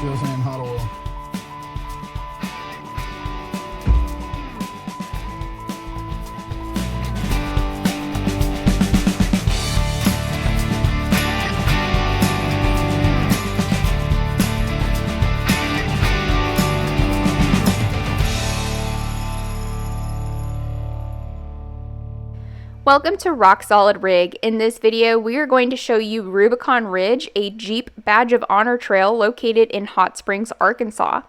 goes in hot oil. Welcome to Rock Solid Rig. In this video, we are going to show you Rubicon Ridge, a Jeep Badge of Honor trail located in Hot Springs, Arkansas.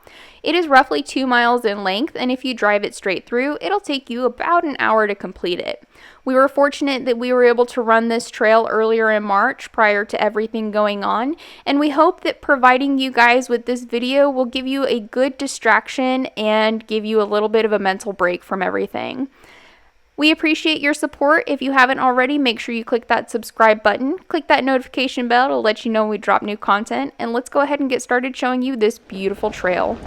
It is roughly 2 miles in length, and if you drive it straight through, it'll take you about an hour to complete it. We were fortunate that we were able to run this trail earlier in March prior to everything going on, and we hope that providing you guys with this video will give you a good distraction and give you a little bit of a mental break from everything. We appreciate your support. If you haven't already, make sure you click that subscribe button, click that notification bell to let you know when we drop new content, and let's go ahead and get started showing you this beautiful trail.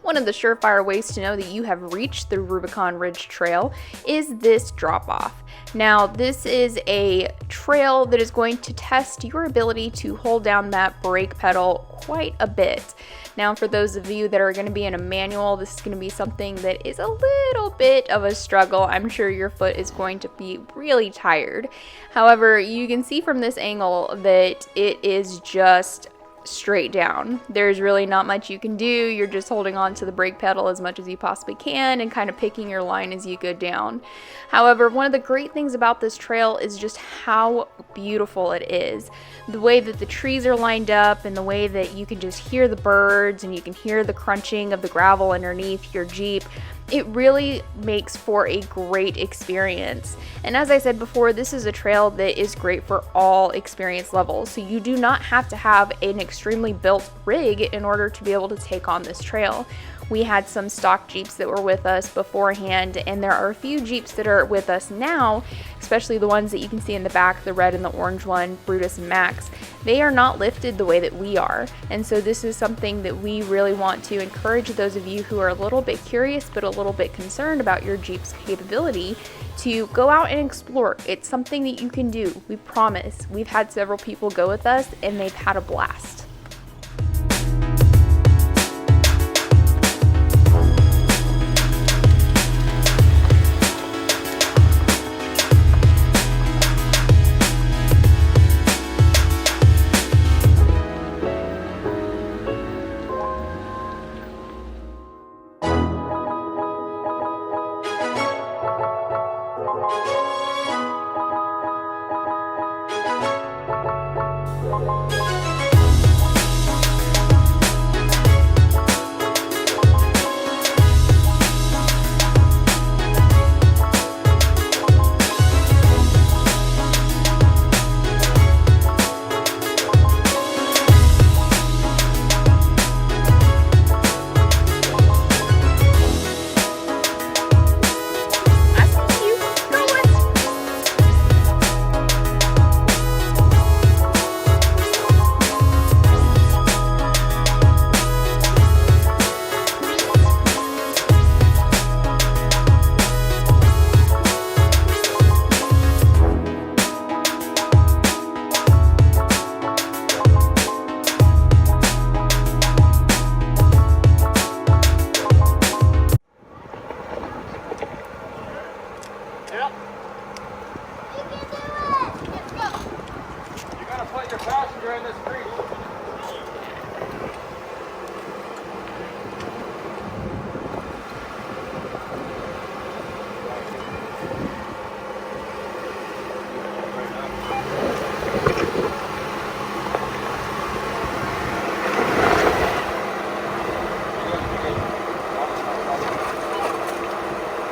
One of the surefire ways to know that you have reached the Rubicon Ridge Trail is this drop-off. Now, this is a trail that is going to test your ability to hold down that brake pedal quite a bit. Now, for those of you that are going to be in a manual, this is going to be something that is a little bit of a struggle. I'm sure your foot is going to be really tired. However, you can see from this angle that it is just straight down. There's really not much you can do. You're just holding on to the brake pedal as much as you possibly can and kind of picking your line as you go down. However, one of the great things about this trail is just how beautiful it is. The way that the trees are lined up and the way that you can just hear the birds and you can hear the crunching of the gravel underneath your Jeep. It really makes for a great experience. And as I said before, this is a trail that is great for all experience levels. So you do not have to have an extremely built rig in order to be able to take on this trail. We had some stock Jeeps that were with us beforehand, and there are a few Jeeps that are with us now, especially the ones that you can see in the back, the red and the orange one, Brutus and Max. They are not lifted the way that we are, and so this is something that we really want to encourage those of you who are a little bit curious but a little bit concerned about your Jeep's capability to go out and explore. It's something that you can do, we promise. We've had several people go with us and they've had a blast.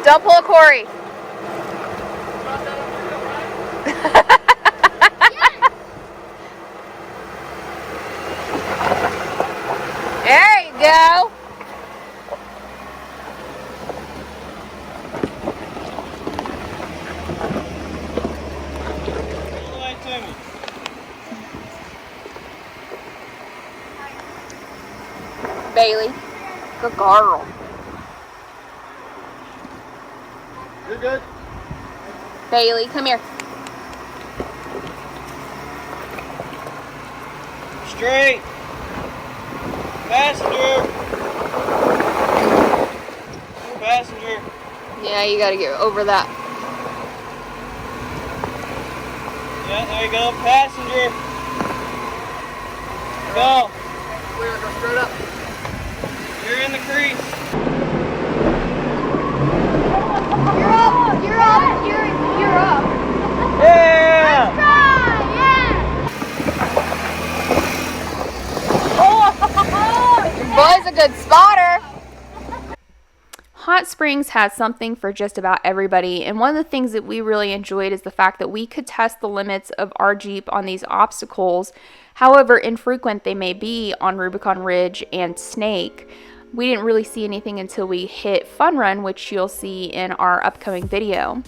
Don't pull a Corey. Yes. Bailey. Good girl. You're good. Bailey, come here. Straight. Passenger. Passenger. Yeah, you gotta get over that. Yeah, there you go. Passenger. Go. Clear, go straight up. You're in the crease. You're up, you're up, you're up. Yeah. Try, yeah. Boy's a good spotter. Hot Springs has something for just about everybody, and one of the things that we really enjoyed is the fact that we could test the limits of our Jeep on these obstacles, however infrequent they may be on Rubicon Ridge and Snake. We didn't really see anything until we hit Fun Run, which you'll see in our upcoming video.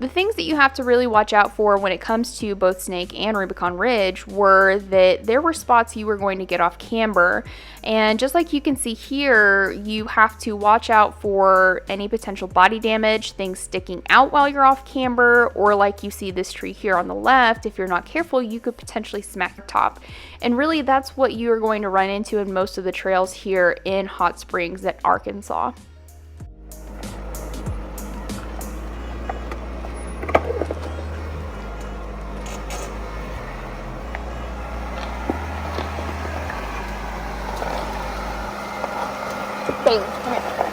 The things that you have to really watch out for when it comes to both Snake and Rubicon Ridge were that there were spots you were going to get off camber, and just like you can see here, you have to watch out for any potential body damage, things sticking out while you're off camber, or like you see this tree here on the left, if you're not careful you could potentially smack your top. And really that's what you're going to run into in most of the trails here in Hot Springs at Arkansas. Bailey, come here.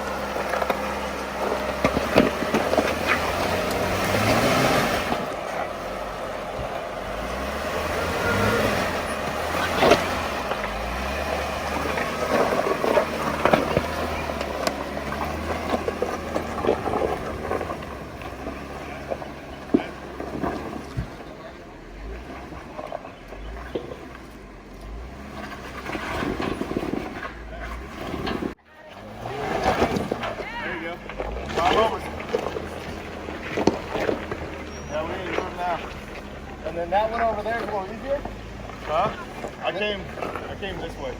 And then that one over there is a little easier? Huh? I came this way.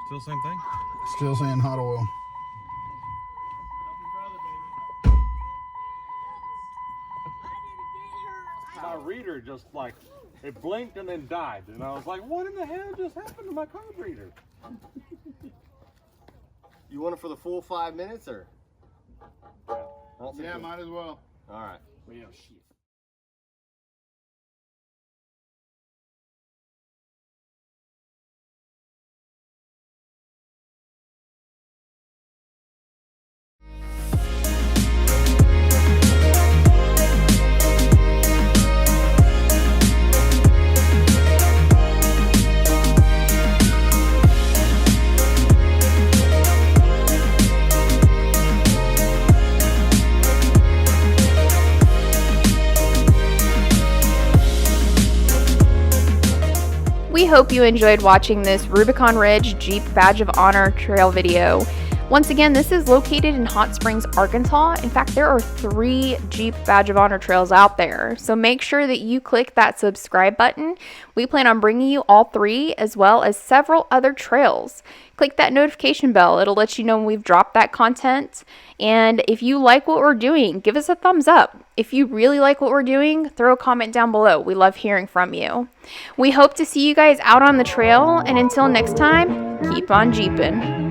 Still same thing? Still saying hot oil. My reader just like, it blinked and then died. And I was like, what in the hell just happened to my card reader? You want it for the full 5 minutes or? Yeah, might as well. All right. Well, yeah, shit. We hope you enjoyed watching this Rubicon Ridge Jeep Badge of Honor trail video. Once again, this is located in Hot Springs, Arkansas. In fact, there are 3 Jeep Badge of Honor trails out there, so make sure that you click that subscribe button. We plan on bringing you all 3 as well as several other trails. Click that notification bell. It'll let you know when we've dropped that content. And if you like what we're doing, give us a thumbs up. If you really like what we're doing, throw a comment down below. We love hearing from you. We hope to see you guys out on the trail, and until next time, keep on Jeeping.